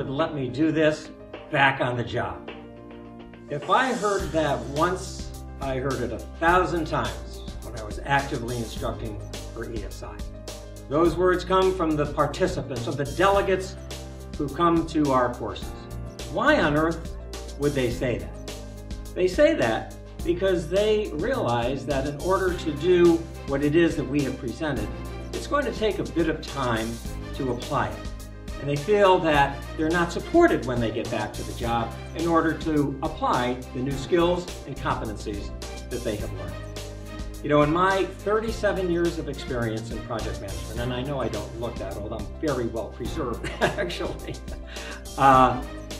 Let me do this back on the job. If I heard that once, I heard it 1,000 times when I was actively instructing for ESI. Those words come from the participants, of the delegates who come to our courses. Why on earth would they say that? They say that because they realize that in order to do what it is that we have presented, it's going to take a bit of time to apply it. And they feel that they're not supported when they get back to the job in order to apply the new skills and competencies that they have learned. You know, in my 37 years of experience in project management, and I know I don't look that old, I'm very well preserved actually,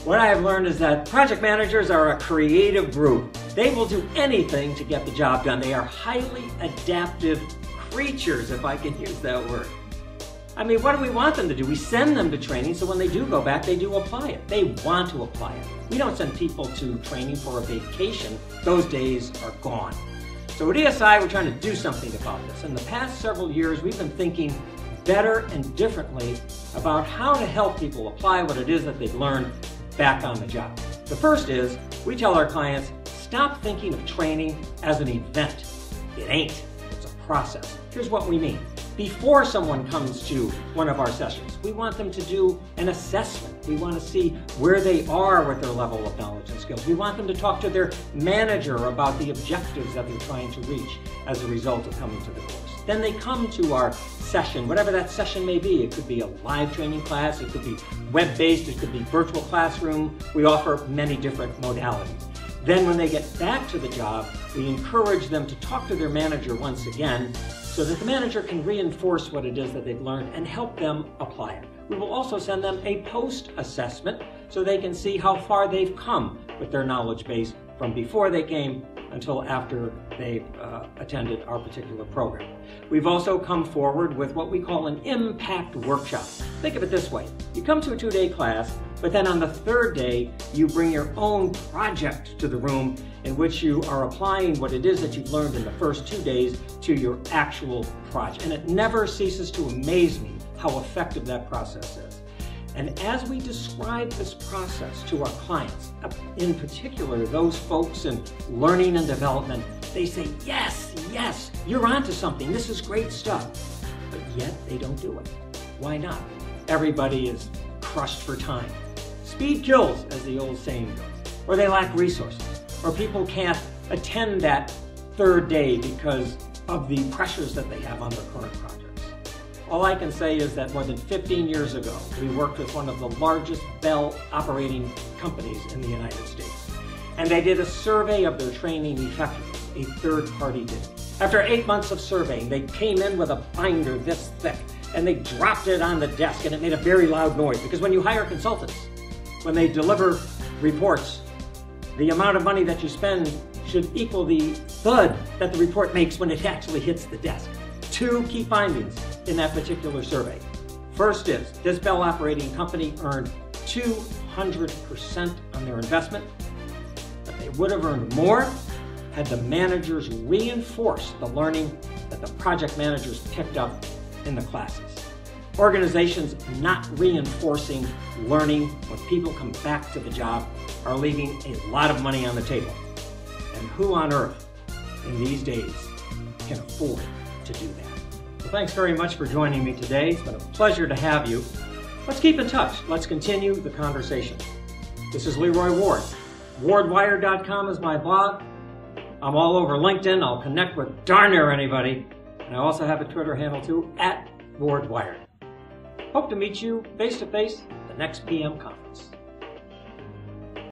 what I have learned is that project managers are a creative group. They will do anything to get the job done. They are highly adaptive creatures, if I can use that word. I mean, what do we want them to do? We send them to training so when they do go back, they do apply it. They want to apply it. We don't send people to training for a vacation. Those days are gone. So at ESI, we're trying to do something about this. In the past several years, we've been thinking better and differently about how to help people apply what it is that they've learned back on the job. The first is, we tell our clients, stop thinking of training as an event. It ain't. It's a process. Here's what we mean. Before someone comes to one of our sessions, we want them to do an assessment. We want to see where they are with their level of knowledge and skills. We want them to talk to their manager about the objectives that they're trying to reach as a result of coming to the course. Then they come to our session, whatever that session may be. It could be a live training class, it could be web-based, it could be virtual classroom. We offer many different modalities. Then when they get back to the job, we encourage them to talk to their manager once again so that the manager can reinforce what it is that they've learned and help them apply it. We will also send them a post-assessment so they can see how far they've come with their knowledge base from before they came until after they've attended our particular program. We've also come forward with what we call an impact workshop. Think of it this way. You come to a 2-day class, but then on the 3rd day, you bring your own project to the room in which you are applying what it is that you've learned in the first 2 days to your actual project. And it never ceases to amaze me how effective that process is. And as we describe this process to our clients, in particular those folks in learning and development, they say, yes, yes, you're onto something, this is great stuff. But yet they don't do it. Why not? Everybody is crushed for time. Speed kills, as the old saying goes. Or they lack resources. Or people can't attend that 3rd day because of the pressures that they have on their current projects. All I can say is that more than 15 years ago, we worked with one of the largest bell operating companies in the United States. And they did a survey of their training effectiveness. A third party did. After 8 months of surveying, they came in with a binder this thick and they dropped it on the desk and it made a very loud noise because when you hire consultants, when they deliver reports, the amount of money that you spend should equal the thud that the report makes when it actually hits the desk. 2 key findings in that particular survey. First is, this bell operating company earned 200% on their investment, but they would have earned more had the managers reinforced the learning that the project managers picked up in the classes. Organizations not reinforcing learning when people come back to the job are leaving a lot of money on the table. And who on earth in these days can afford to do that? Well, thanks very much for joining me today. It's been a pleasure to have you. Let's keep in touch. Let's continue the conversation. This is Leroy Ward. WardWire.com is my blog. I'm all over LinkedIn. I'll connect with darn near anybody. And I also have a Twitter handle too, @WardWire. Hope to meet you face-to-face at the next PM conference.